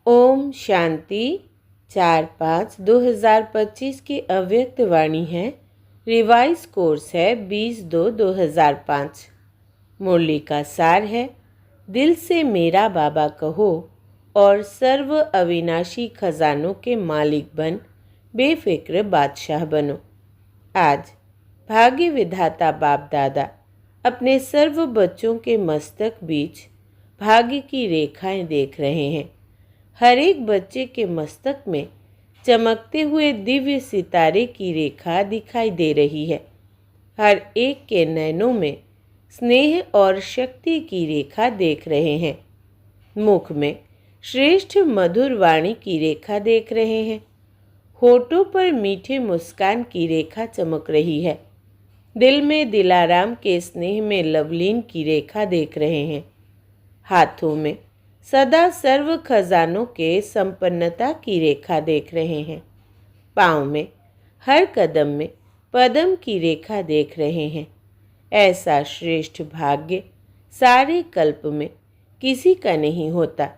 ओम शांति 4/5/2025 की अव्यक्त वाणी है। रिवाइज कोर्स है 20/2/2005। मुरली का सार है, दिल से मेरा बाबा कहो और सर्व अविनाशी खजानों के मालिक बन बेफिक्र बादशाह बनो। आज भाग्य विधाता बाप दादा अपने सर्व बच्चों के मस्तक बीच भाग्य की रेखाएं देख रहे हैं। हर एक बच्चे के मस्तक में चमकते हुए दिव्य सितारे की रेखा दिखाई दे रही है। हर एक के नैनों में स्नेह और शक्ति की रेखा देख रहे हैं। मुख में श्रेष्ठ मधुर वाणी की रेखा देख रहे हैं। होठों पर मीठे मुस्कान की रेखा चमक रही है। दिल में दिलाराम के स्नेह में लवलीन की रेखा देख रहे हैं। हाथों में सदा सर्व खजानों के संपन्नता की रेखा देख रहे हैं। पाँव में हर कदम में पदम की रेखा देख रहे हैं। ऐसा श्रेष्ठ भाग्य सारे कल्प में किसी का नहीं होता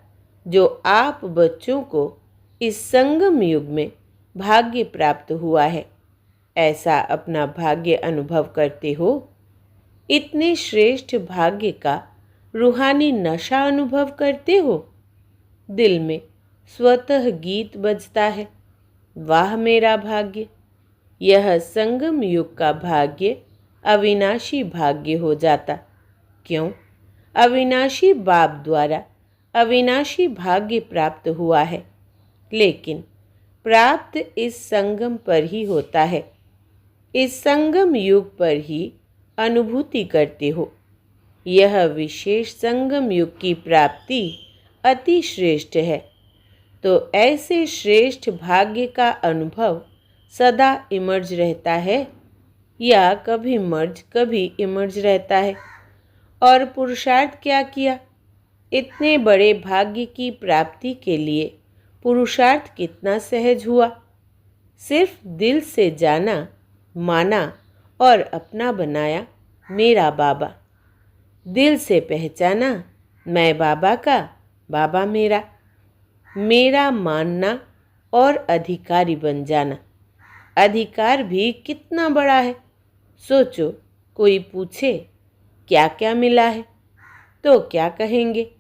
जो आप बच्चों को इस संगम युग में भाग्य प्राप्त हुआ है। ऐसा अपना भाग्य अनुभव करते हो। इतने श्रेष्ठ भाग्य का रूहानी नशा अनुभव करते हो। दिल में स्वतः गीत बजता है, वाह मेरा भाग्य। यह संगम युग का भाग्य अविनाशी भाग्य हो जाता। क्यों? अविनाशी बाप द्वारा अविनाशी भाग्य प्राप्त हुआ है, लेकिन प्राप्त इस संगम पर ही होता है। इस संगम युग पर ही अनुभूति करते हो। यह विशेष संगम युग की प्राप्ति अति श्रेष्ठ है। तो ऐसे श्रेष्ठ भाग्य का अनुभव सदा इमर्ज रहता है या कभी मर्ज कभी इमर्ज रहता है। और पुरुषार्थ क्या किया? इतने बड़े भाग्य की प्राप्ति के लिए पुरुषार्थ कितना सहज हुआ। सिर्फ दिल से जाना, माना और अपना बनाया मेरा बाबा। दिल से पहचाना मैं बाबा का, बाबा मेरा। मेरा मानना और अधिकारी बन जाना। अधिकार भी कितना बड़ा है। सोचो, कोई पूछे क्या क्या मिला है तो क्या कहेंगे?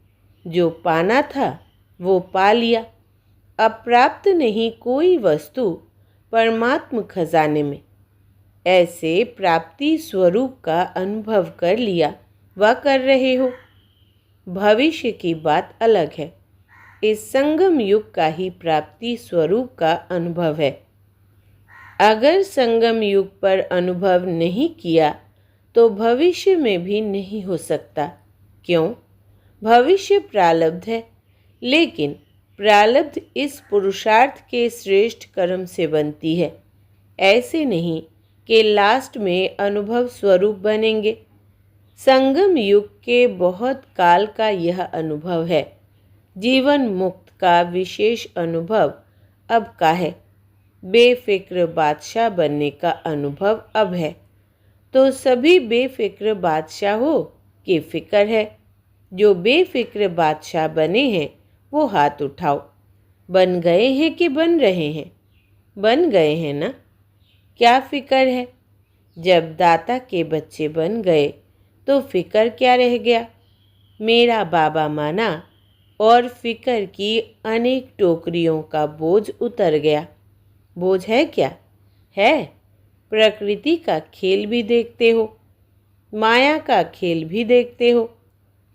जो पाना था वो पा लिया। अप्राप्त नहीं कोई वस्तु परमात्म खजाने में। ऐसे प्राप्ति स्वरूप का अनुभव कर लिया व कर रहे हो। भविष्य की बात अलग है। इस संगम युग का ही प्राप्ति स्वरूप का अनुभव है। अगर संगम युग पर अनुभव नहीं किया तो भविष्य में भी नहीं हो सकता। क्यों? भविष्य प्रारब्ध है, लेकिन प्रारब्ध इस पुरुषार्थ के श्रेष्ठ कर्म से बनती है। ऐसे नहीं कि लास्ट में अनुभव स्वरूप बनेंगे। संगम युग के बहुत काल का यह अनुभव है। जीवन मुक्त का विशेष अनुभव अब का है। बेफिक्र बादशाह बनने का अनुभव अब है। तो सभी बेफिक्र बादशाहों की फिक्र है। जो बेफिक्र बादशाह बने हैं वो हाथ उठाओ। बन गए हैं कि बन रहे हैं? बन गए हैं ना? क्या फिक्र है? जब दाता के बच्चे बन गए तो फिक्र क्या रह गया? मेरा बाबा माना और फिक्र की अनेक टोकरियों का बोझ उतर गया। बोझ है क्या? है। प्रकृति का खेल भी देखते हो, माया का खेल भी देखते हो,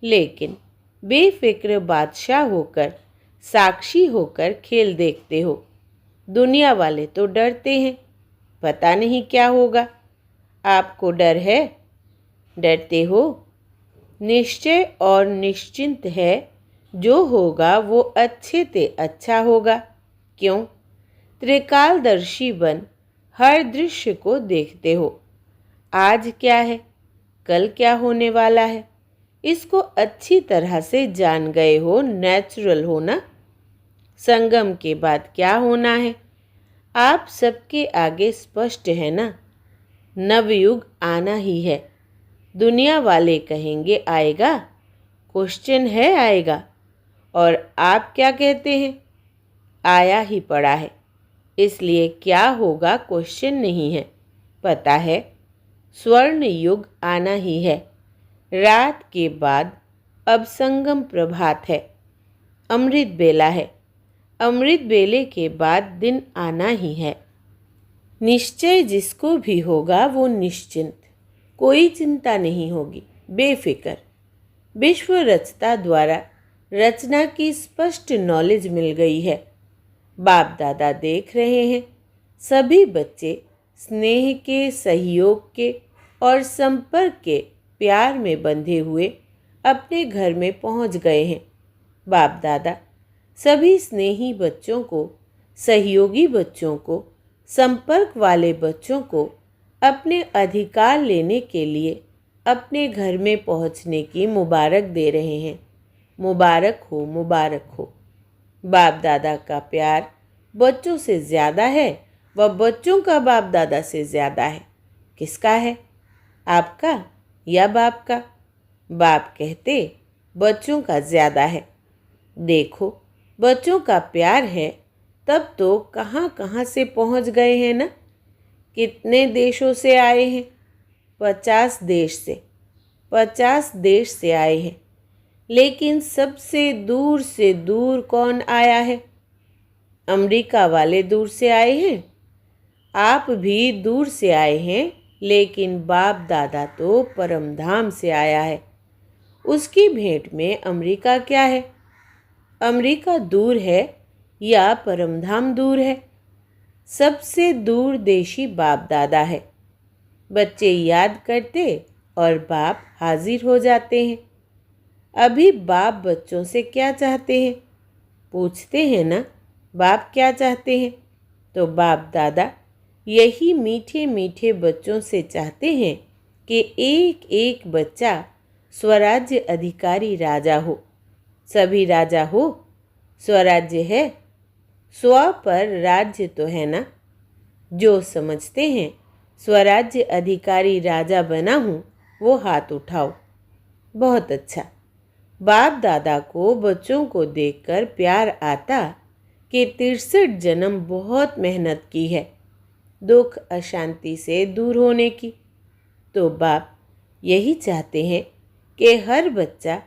लेकिन बेफिक्र बादशाह होकर, साक्षी होकर खेल देखते हो। दुनिया वाले तो डरते हैं, पता नहीं क्या होगा। आपको डर है? डरते हो? निश्चय और निश्चिंत है, जो होगा वो अच्छे से अच्छा होगा। क्यों? त्रिकालदर्शी बन हर दृश्य को देखते हो। आज क्या है, कल क्या होने वाला है, इसको अच्छी तरह से जान गए हो। नेचुरल हो ना? संगम के बाद क्या होना है आप सबके आगे स्पष्ट है ना? नवयुग आना ही है। दुनिया वाले कहेंगे आएगा, क्वेश्चन है आएगा, और आप क्या कहते हैं? आया ही पड़ा है, इसलिए क्या होगा क्वेश्चन नहीं है। पता है स्वर्ण युग आना ही है। रात के बाद अब संगम प्रभात है। अमृत बेला है। अमृत बेले के बाद दिन आना ही है। निश्चय जिसको भी होगा वो निश्चिंत, कोई चिंता नहीं होगी, बेफिक्र। विश्व रचता द्वारा रचना की स्पष्ट नॉलेज मिल गई है। बाप दादा देख रहे हैं, सभी बच्चे स्नेह के, सहयोग के और संपर्क के प्यार में बंधे हुए अपने घर में पहुंच गए हैं। बाप दादा सभी स्नेही बच्चों को, सहयोगी बच्चों को, संपर्क वाले बच्चों को अपने अधिकार लेने के लिए अपने घर में पहुंचने की मुबारक दे रहे हैं। मुबारक हो, मुबारक हो। बाप दादा का प्यार बच्चों से ज़्यादा है व बच्चों का बाप दादा से ज़्यादा है। किसका है, आपका या बाप का? बाप कहते बच्चों का ज़्यादा है। देखो बच्चों का प्यार है तब तो कहाँ कहाँ से पहुँच गए हैं ना। कितने देशों से आए हैं? 50 देश से। 50 देश से आए हैं। लेकिन सबसे दूर से दूर कौन आया है? अमेरिका वाले दूर से आए हैं। आप भी दूर से आए हैं, लेकिन बाप दादा तो परमधाम से आया है। उसकी भेंट में अमेरिका क्या है? अमेरिका दूर है या परमधाम दूर है? सबसे दूर देशी बाप दादा है। बच्चे याद करते और बाप हाजिर हो जाते हैं। अभी बाप बच्चों से क्या चाहते हैं? पूछते हैं ना, बाप क्या चाहते हैं? तो बाप दादा यही मीठे मीठे बच्चों से चाहते हैं कि एक एक बच्चा स्वराज्य अधिकारी राजा हो। सभी राजा हो, स्वराज्य है, स्व पर राज्य तो है ना। जो समझते हैं स्वराज्य अधिकारी राजा बना हूँ, वो हाथ उठाओ। बहुत अच्छा। बाप दादा को बच्चों को देखकर प्यार आता कि 63 जन्म बहुत मेहनत की है दुख अशांति से दूर होने की। तो बाप यही चाहते हैं कि हर बच्चा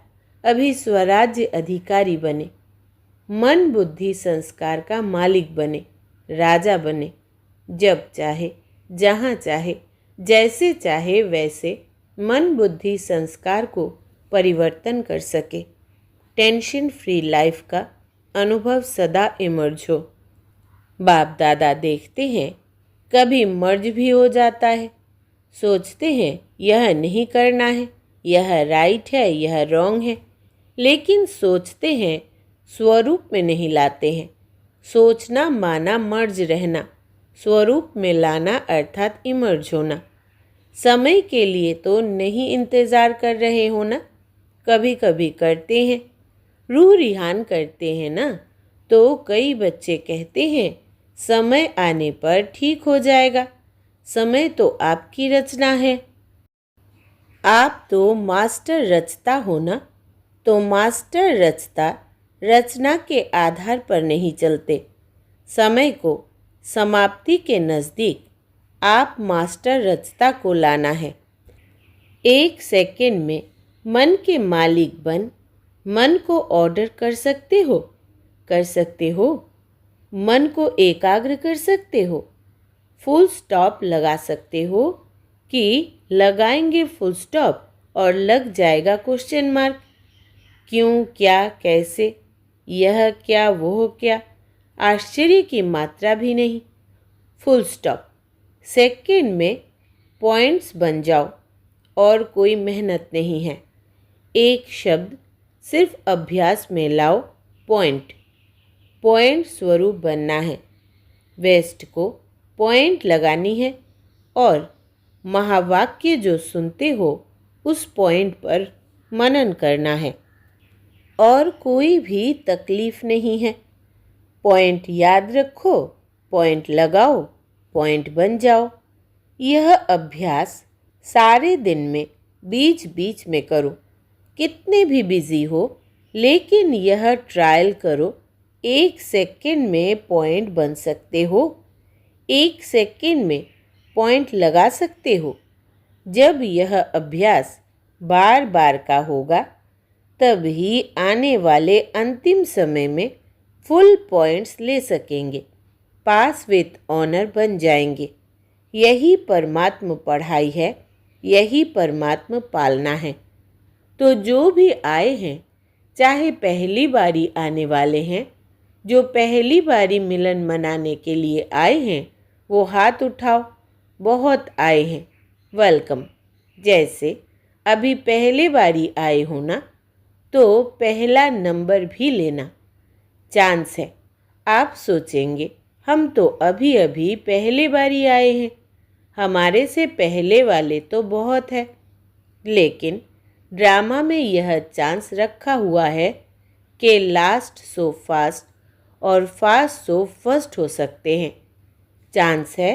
अभी स्वराज्य अधिकारी बने, मन बुद्धि संस्कार का मालिक बने, राजा बने। जब चाहे, जहाँ चाहे, जैसे चाहे वैसे मन बुद्धि संस्कार को परिवर्तन कर सके। टेंशन फ्री लाइफ का अनुभव सदा इमर्ज हो। बाप दादा देखते हैं कभी मर्ज भी हो जाता है। सोचते हैं यह नहीं करना है, यह राइट है, यह रॉन्ग है, लेकिन सोचते हैं स्वरूप में नहीं लाते हैं। सोचना माना मर्ज रहना, स्वरूप में लाना अर्थात इमर्ज होना। समय के लिए तो नहीं इंतज़ार कर रहे हो ना, कभी कभी करते हैं, रूह रिहान करते हैं ना। तो कई बच्चे कहते हैं समय आने पर ठीक हो जाएगा। समय तो आपकी रचना है। आप तो मास्टर रचता हो ना। तो मास्टर रचता रचना के आधार पर नहीं चलते। समय को समाप्ति के नज़दीक आप मास्टर रचता को लाना है। 1 सेकंड में मन के मालिक बन मन को ऑर्डर कर सकते हो? कर सकते हो। मन को एकाग्र कर सकते हो? फुल स्टॉप लगा सकते हो कि लगाएंगे फुल स्टॉप और लग जाएगा क्वेश्चन मार्क? क्यों, क्या, कैसे, यह क्या, वो क्या, आश्चर्य की मात्रा भी नहीं। Full stop. सेकंड में पॉइंट्स बन जाओ और कोई मेहनत नहीं है। एक शब्द सिर्फ अभ्यास में लाओ, पॉइंट। पॉइंट स्वरूप बनना है। वेस्ट को पॉइंट लगानी है और महावाक्य जो सुनते हो उस पॉइंट पर मनन करना है। और कोई भी तकलीफ नहीं है। पॉइंट याद रखो, पॉइंट लगाओ, पॉइंट बन जाओ। यह अभ्यास सारे दिन में बीच बीच में करो। कितने भी बिजी हो, लेकिन यह ट्रायल करो 1 सेकंड में पॉइंट बन सकते हो, 1 सेकंड में पॉइंट लगा सकते हो। जब यह अभ्यास बार बार का होगा तब ही आने वाले अंतिम समय में फुल पॉइंट्स ले सकेंगे, पास विथ ऑनर बन जाएंगे। यही परमात्म पढ़ाई है, यही परमात्म पालना है। तो जो भी आए हैं, चाहे पहली बारी आने वाले हैं, जो पहली बारी मिलन मनाने के लिए आए हैं, वो हाथ उठाओ। बहुत आए हैं, वेलकम। जैसे अभी पहले बारी आए हो ना, तो पहला नंबर भी लेना। चांस है आप सोचेंगे हम तो अभी अभी पहले बारी आए हैं, हमारे से पहले वाले तो बहुत है। लेकिन ड्रामा में यह चांस रखा हुआ है कि लास्ट सो फास्ट और फास्ट सो फर्स्ट हो सकते हैं। चांस है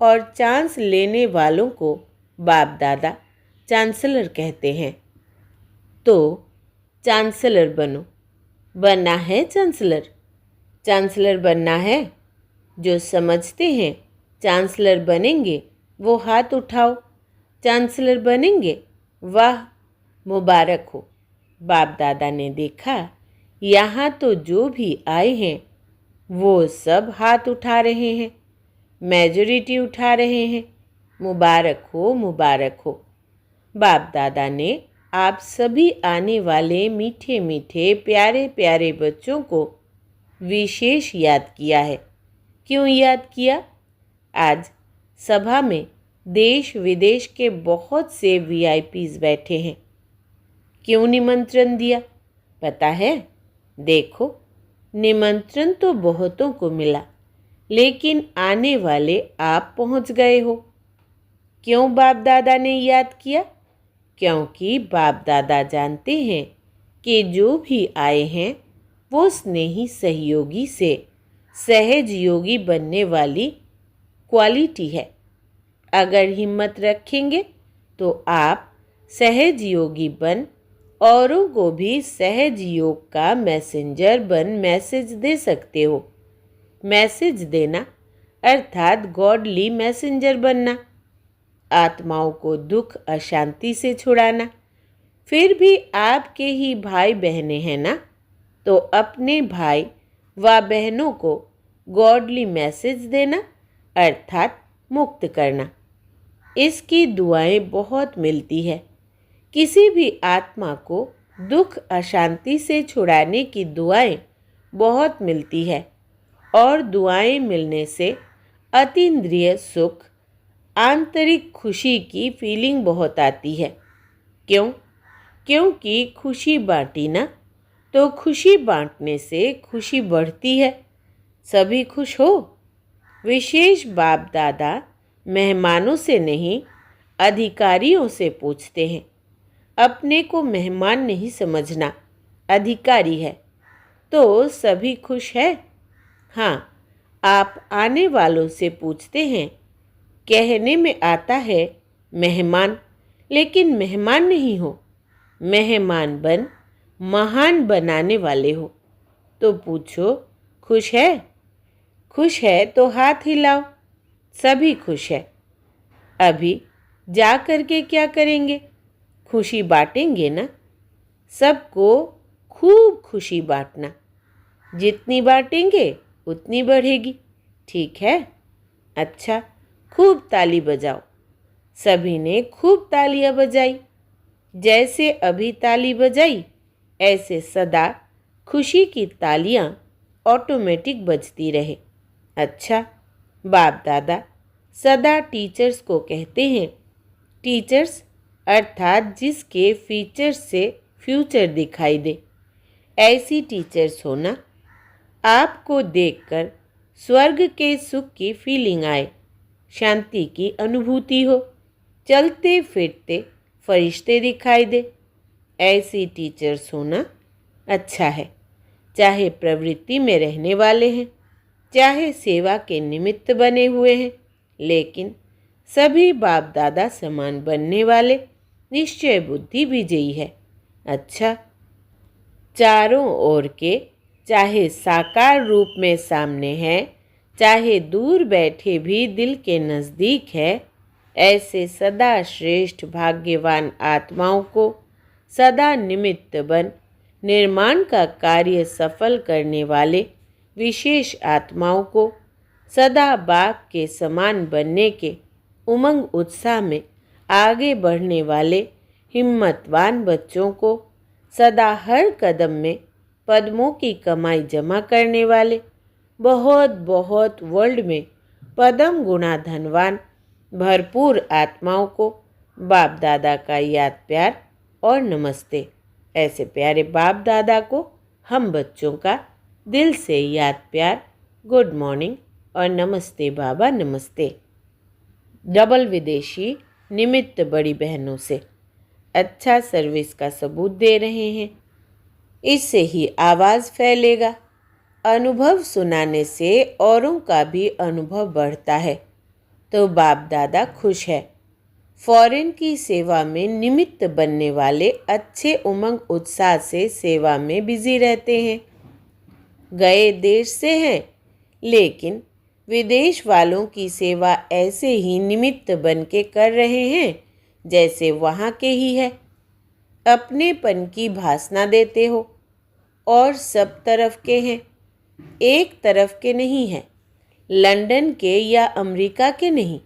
और चांस लेने वालों को बाप दादा चांसलर कहते हैं। तो चांसलर बनो। बनना है चांसलर, चांसलर बनना है। जो समझते हैं चांसलर बनेंगे वो हाथ उठाओ। चांसलर बनेंगे, वाह, मुबारक हो। बाप दादा ने देखा यहाँ तो जो भी आए हैं वो सब हाथ उठा रहे हैं, मेजॉरिटी उठा रहे हैं। मुबारक हो, मुबारक हो। बाप दादा ने आप सभी आने वाले मीठे मीठे प्यारे प्यारे बच्चों को विशेष याद किया है। क्यों याद किया? आज सभा में देश विदेश के बहुत से वीआईपीज बैठे हैं। क्यों निमंत्रण दिया पता है? देखो, निमंत्रण तो बहुतों को मिला, लेकिन आने वाले आप पहुंच गए हो। क्यों बाप दादा ने याद किया? क्योंकि बाप दादा जानते हैं कि जो भी आए हैं वो स्नेही सहयोगी से सहज योगी बनने वाली क्वालिटी है। अगर हिम्मत रखेंगे तो आप सहज योगी बन औरों को भी सहज योग का मैसेंजर बन मैसेज दे सकते हो। मैसेज देना अर्थात गॉडली मैसेंजर बनना, आत्माओं को दुख अशांति से छुड़ाना। फिर भी आपके ही भाई बहनें हैं ना, तो अपने भाई व बहनों को गॉडली मैसेज देना अर्थात मुक्त करना। इसकी दुआएं बहुत मिलती है। किसी भी आत्मा को दुख अशांति से छुड़ाने की दुआएं बहुत मिलती है और दुआएं मिलने से अतीन्द्रिय सुख, आंतरिक खुशी की फीलिंग बहुत आती है। क्यों? क्योंकि खुशी बांटी ना, तो खुशी बांटने से खुशी बढ़ती है। सभी खुश हो। विशेष बाप दादा मेहमानों से नहीं, अधिकारियों से पूछते हैं। अपने को मेहमान नहीं समझना, अधिकारी है। तो सभी खुश है? हाँ, आप आने वालों से पूछते हैं। कहने में आता है मेहमान, लेकिन मेहमान नहीं हो। मेहमान बन महान बनाने वाले हो। तो पूछो, खुश है? खुश है तो हाथ हिलाओ। सभी खुश है। अभी जा कर के क्या करेंगे? खुशी बांटेंगे ना। सबको खूब खुशी बांटना। जितनी बांटेंगे उतनी बढ़ेगी। ठीक है? अच्छा, खूब ताली बजाओ। सभी ने खूब तालियां बजाई। जैसे अभी ताली बजाई, ऐसे सदा खुशी की तालियां ऑटोमेटिक बजती रहे। अच्छा, बाप दादा सदा टीचर्स को कहते हैं। टीचर्स अर्थात जिसके फीचर्स से फ्यूचर दिखाई दे। ऐसी टीचर्स होना आपको देखकर स्वर्ग के सुख की फीलिंग आए, शांति की अनुभूति हो, चलते फिरते फरिश्ते दिखाई दे। ऐसी टीचर्स होना अच्छा है। चाहे प्रवृत्ति में रहने वाले हैं, चाहे सेवा के निमित्त बने हुए हैं, लेकिन सभी बाप दादा समान बनने वाले निश्चय बुद्धि विजयी है। अच्छा, चारों ओर के चाहे साकार रूप में सामने है, चाहे दूर बैठे भी दिल के नज़दीक है, ऐसे सदा श्रेष्ठ भाग्यवान आत्माओं को सदा निमित्त बन निर्माण का कार्य सफल करने वाले विशेष आत्माओं को सदा बाप के समान बनने के उमंग उत्साह में आगे बढ़ने वाले हिम्मतवान बच्चों को सदा हर कदम में पद्मों की कमाई जमा करने वाले बहुत बहुत वर्ल्ड में पद्म गुणा धनवान भरपूर आत्माओं को बाप दादा का याद प्यार और नमस्ते। ऐसे प्यारे बाप दादा को हम बच्चों का दिल से याद प्यार, गुड मॉर्निंग और नमस्ते बाबा नमस्ते। डबल विदेशी निमित्त बड़ी बहनों से अच्छा सर्विस का सबूत दे रहे हैं। इससे ही आवाज़ फैलेगा। अनुभव सुनाने से औरों का भी अनुभव बढ़ता है तो बाप दादा खुश है। फॉरेन की सेवा में निमित्त बनने वाले अच्छे उमंग उत्साह से सेवा में बिजी रहते हैं। गए देश से हैं, लेकिन विदेश वालों की सेवा ऐसे ही निमित्त बन के कर रहे हैं जैसे वहाँ के ही है। अपनेपन की भासना देते हो और सब तरफ के हैं, एक तरफ के नहीं हैं, लंदन के या अमेरिका के नहीं,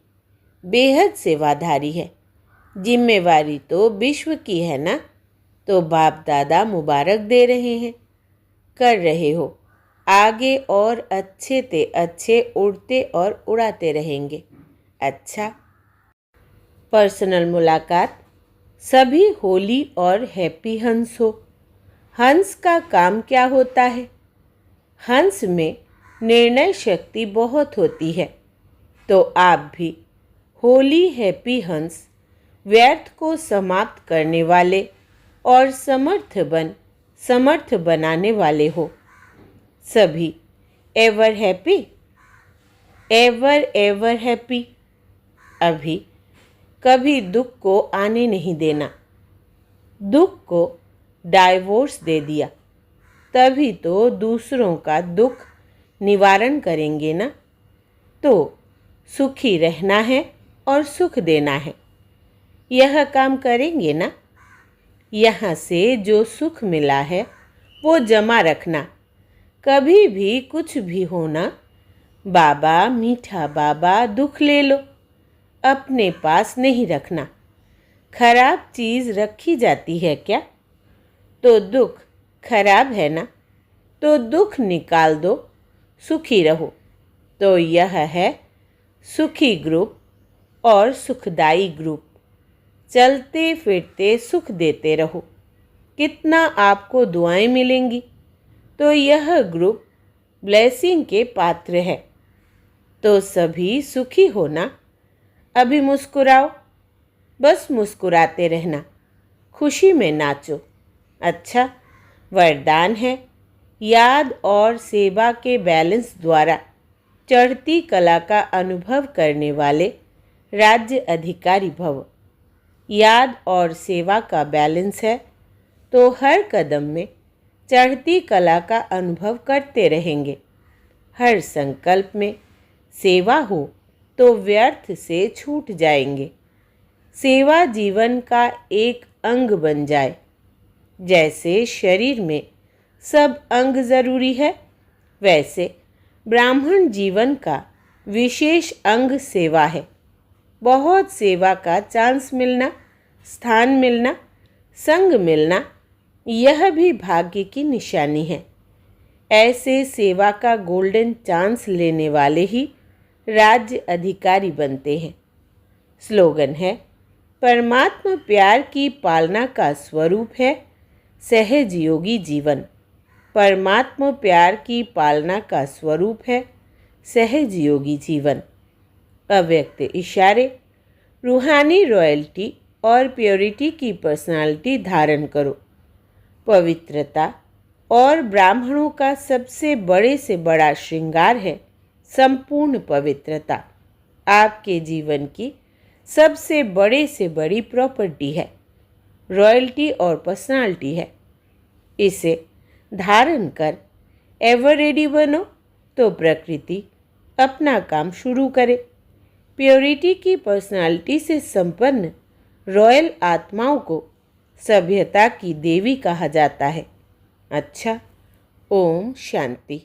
बेहद सेवाधारी है। जिम्मेवारी तो विश्व की है ना, तो बाप दादा मुबारक दे रहे हैं। कर रहे हो, आगे और अच्छे ते अच्छे उड़ते और उड़ाते रहेंगे। अच्छा, पर्सनल मुलाकात। सभी होली और हैप्पी हंस हो। हंस का काम क्या होता है? हंस में निर्णय शक्ति बहुत होती है, तो आप भी होली हैप्पी हंस व्यर्थ को समाप्त करने वाले और समर्थ बनाने वाले हो। सभी एवर हैप्पी। अभी कभी दुख को आने नहीं देना। दुख को डाइवोर्स दे दिया, तभी तो दूसरों का दुख निवारण करेंगे ना। तो सुखी रहना है और सुख देना है, यह काम करेंगे ना। यहाँ से जो सुख मिला है वो जमा रखना। कभी भी कुछ भी होना, बाबा मीठा बाबा दुख ले लो, अपने पास नहीं रखना। खराब चीज़ रखी जाती है क्या? तो दुख खराब है ना, तो दुख निकाल दो, सुखी रहो। तो यह है सुखी ग्रुप और सुखदाई ग्रुप। चलते फिरते सुख देते रहो, कितना आपको दुआएं मिलेंगी। तो यह ग्रुप ब्लेसिंग के पात्र है। तो सभी सुखी होना। अभी मुस्कुराओ, बस मुस्कुराते रहना, खुशी में नाचो। अच्छा, वरदान है, याद और सेवा के बैलेंस द्वारा चढ़ती कला का अनुभव करने वाले राज्य अधिकारी भव। याद और सेवा का बैलेंस है तो हर कदम में चढ़ती कला का अनुभव करते रहेंगे। हर संकल्प में सेवा हो तो व्यर्थ से छूट जाएंगे। सेवा जीवन का एक अंग बन जाए। जैसे शरीर में सब अंग जरूरी है, वैसे ब्राह्मण जीवन का विशेष अंग सेवा है। बहुत सेवा का चांस मिलना, स्थान मिलना, संग मिलना, यह भी भाग्य की निशानी है। ऐसे सेवा का गोल्डन चांस लेने वाले ही राज्य अधिकारी बनते हैं। स्लोगन है, परमात्मा प्यार की पालना का स्वरूप है सहज योगी जीवन। परमात्मा प्यार की पालना का स्वरूप है सहज योगी जीवन। अव्यक्त इशारे, रूहानी रॉयल्टी और प्योरिटी की पर्सनालिटी धारण करो। पवित्रता और ब्राह्मणों का सबसे बड़े से बड़ा श्रृंगार है संपूर्ण पवित्रता। आपके जीवन की सबसे बड़े से बड़ी प्रॉपर्टी है, रॉयल्टी और पर्सनालिटी है। इसे धारण कर एवर रेडी बनो तो प्रकृति अपना काम शुरू करे। प्योरिटी की पर्सनालिटी से संपन्न रॉयल आत्माओं को सभ्यता की देवी कहा जाता है। अच्छा, ओम शांति।